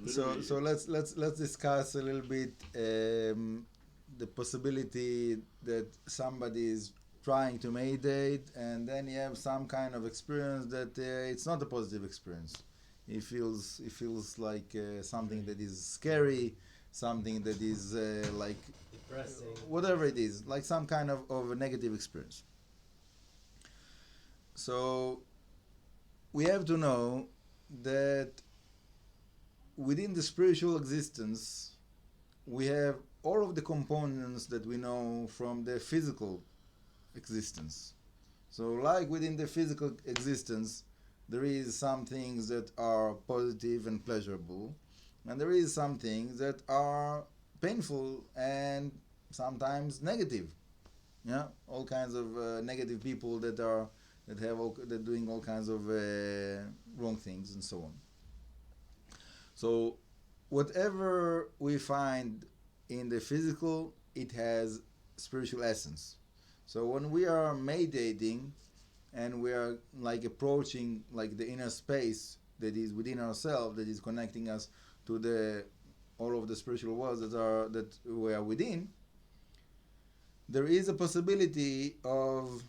So let's discuss a little bit the possibility that somebody is trying to meditate, and then you have some kind of experience that it's not a positive experience. It feels like something that is scary, something that is like depressing, whatever it is, like some kind of a negative experience. So we have to know that within the spiritual existence, we have all of the components that we know from the physical existence. So like within the physical existence, there is some things that are positive and pleasurable, and there is some things that are painful and sometimes negative. Yeah, all kinds of negative people that doing all kinds of wrong things and so on. So whatever we find in the physical, it has spiritual essence. So when we are meditating and we are like approaching like the inner space that is within ourselves, that is connecting us to the all of the spiritual worlds that we are within, there is a possibility of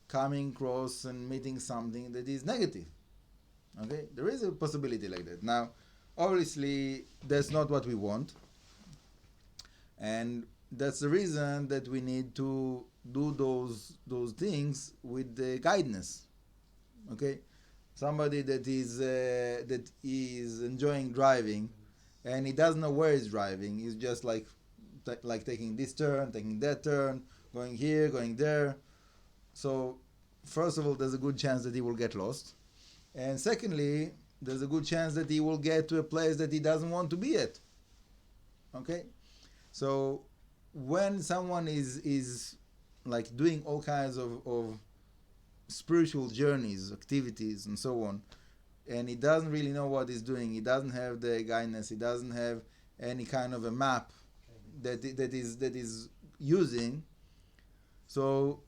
coming across and meeting something that is negative. Okay, there is a possibility like that. Now, obviously, that's not what we want, and that's the reason that we need to do those things with the guidance. Okay, somebody that is enjoying driving, and he doesn't know where he's driving. He's just like taking this turn, taking that turn, going here, going there. So, first of all, there's a good chance that he will get lost. And secondly, there's a good chance that he will get to a place that he doesn't want to be at. Okay? So, when someone is like doing all kinds of spiritual journeys, activities, and so on, and he doesn't really know what he's doing, he doesn't have the guidance, he doesn't have any kind of a map that is using, so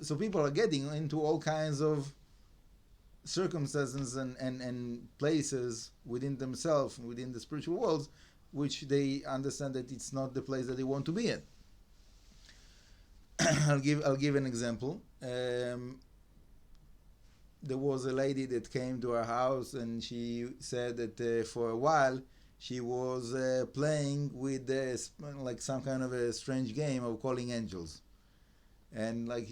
so people are getting into all kinds of circumstances and places within themselves, within the spiritual worlds, which they understand that it's not the place that they want to be in. I'll give an example. There was a lady that came to our house, and she said that for a while she was playing with like some kind of a strange game of calling angels. And like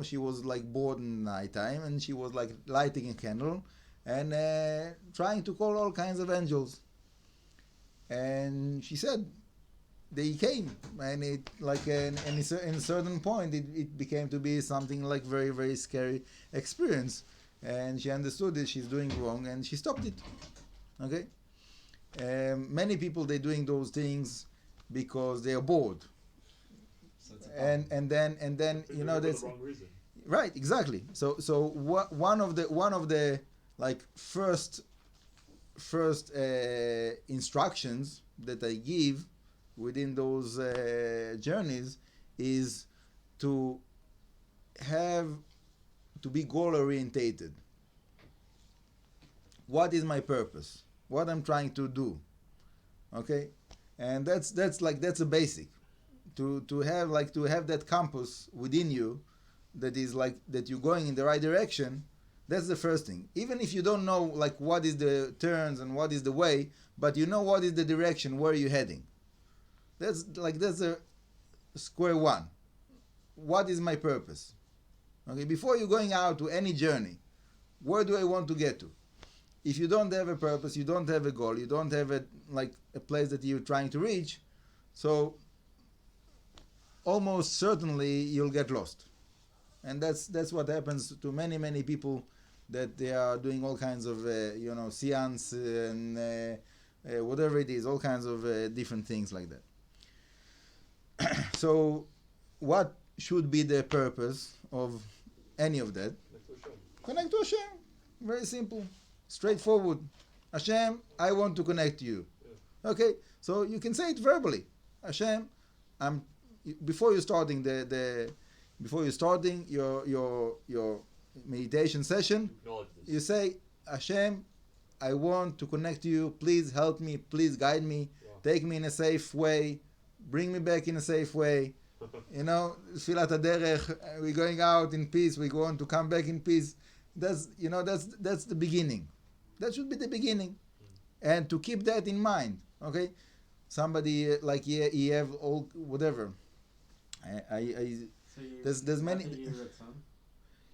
she was like bored in the nighttime, and she was like lighting a candle and trying to call all kinds of angels. And she said they came, and it like in a certain point it became to be something like very, very scary experience. And she understood that she's doing wrong, and she stopped it. Okay. Many people, they're doing those things because they are bored. And then that's the wrong reason. Right, exactly. So one of the like first instructions that I give within those journeys is to be goal orientated. What is my purpose? What I'm trying to do? Okay, and that's a basic. To have that compass within you, that is like that you're going in the right direction. That's the first thing. Even if you don't know like what is the turns and what is the way, but you know what is the direction, where you're heading. That's a square one. What is my purpose? Okay, before you're going out to any journey, where do I want to get to? If you don't have a purpose, you don't have a goal, you don't have a place that you're trying to reach, so almost certainly you'll get lost. And that's what happens to many people, that they are doing all kinds of seance and whatever it is, all kinds of different things like that. So what should be the purpose of any of that? Connect to Hashem. Very simple, straightforward. Hashem, I want to connect to you. Okay, so you can say it verbally. Hashem, before you're starting your meditation session, you say, Hashem, I want to connect to you. Please help me. Please guide me. Take me in a safe way. Bring me back in a safe way. You know, Tfilat HaDerech, we're going out in peace. We want to come back in peace. That's the beginning. That should be the beginning. And to keep that in mind, okay? Somebody like he have all whatever. There's many.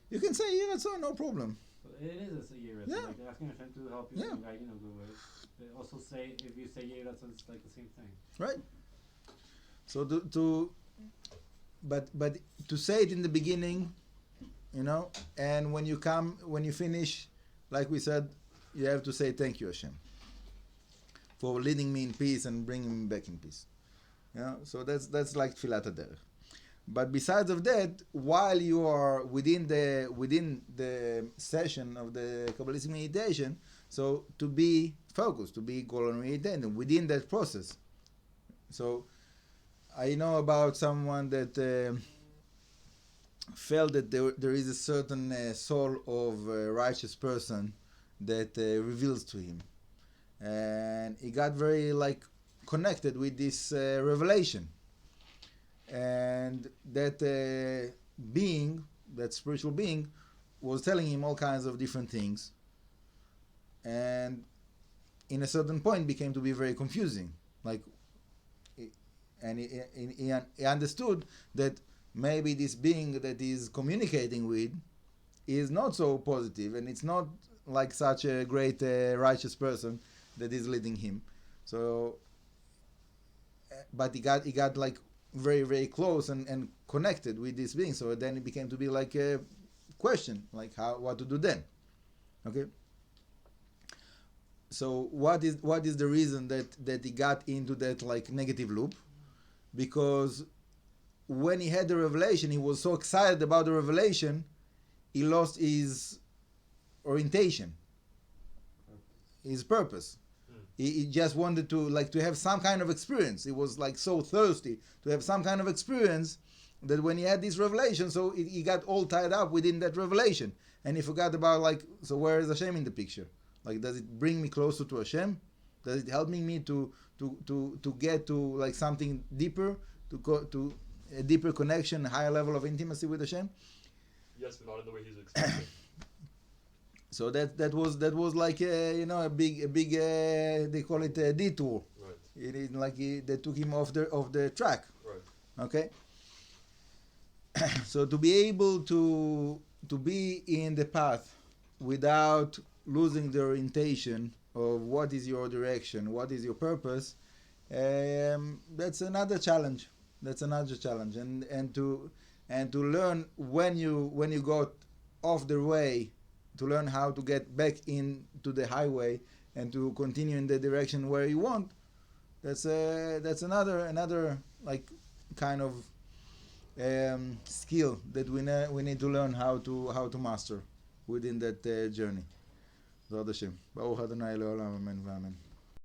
You can say Yiratzon, no problem. It is a Yiratzon. Yeah. Like asking Hashem to help you Yeah. and guide you in a good way. They also say if you say Yiratzon, it's like the same thing. Right. So but to say it in the beginning, you know, and when you finish, like we said, you have to say thank you, Hashem, for leading me in peace and bringing me back in peace. You know, so that's like Tfilat HaDerech. But besides of that, while you are within the session of the Kabbalistic meditation, so to be focused, to be meditating within that process. So I know about someone that felt that there is a certain soul of a righteous person that reveals to him, and he got very like connected with this revelation, and that being, that spiritual being, was telling him all kinds of different things, and in a certain point became to be very confusing, like. And he understood that maybe this being that he's communicating with is not so positive, and it's not like such a great righteous person that is leading him. So, but he got like very, very close and connected with this being. So then it became to be like a question, like what to do then. Okay. So what is the reason that he got into that like negative loop? Because when he had the revelation, he was so excited about the revelation, he lost his orientation, his purpose. He just wanted to have some kind of experience. He was like so thirsty to have some kind of experience that when he had this revelation, so he got all tied up within that revelation, and he forgot about so where is Hashem in the picture? Like, does it bring me closer to Hashem? Does it help me to get to like something deeper, to go to a deeper connection, a higher level of intimacy with Hashem? Yes, but not in the way he's expecting. So that was like a big they call it a detour. Right. It is like they took him off the track. Right. Okay. So to be able to be in the path without losing the orientation of what is your direction, what is your purpose, that's another challenge. And to learn when you got off the way, to learn how to get back into the highway and to continue in the direction where you want. That's another like kind of skill that we need to learn how to master within that journey. Zod Hashem. Baruch Adonai Le'olam, amen v'amen.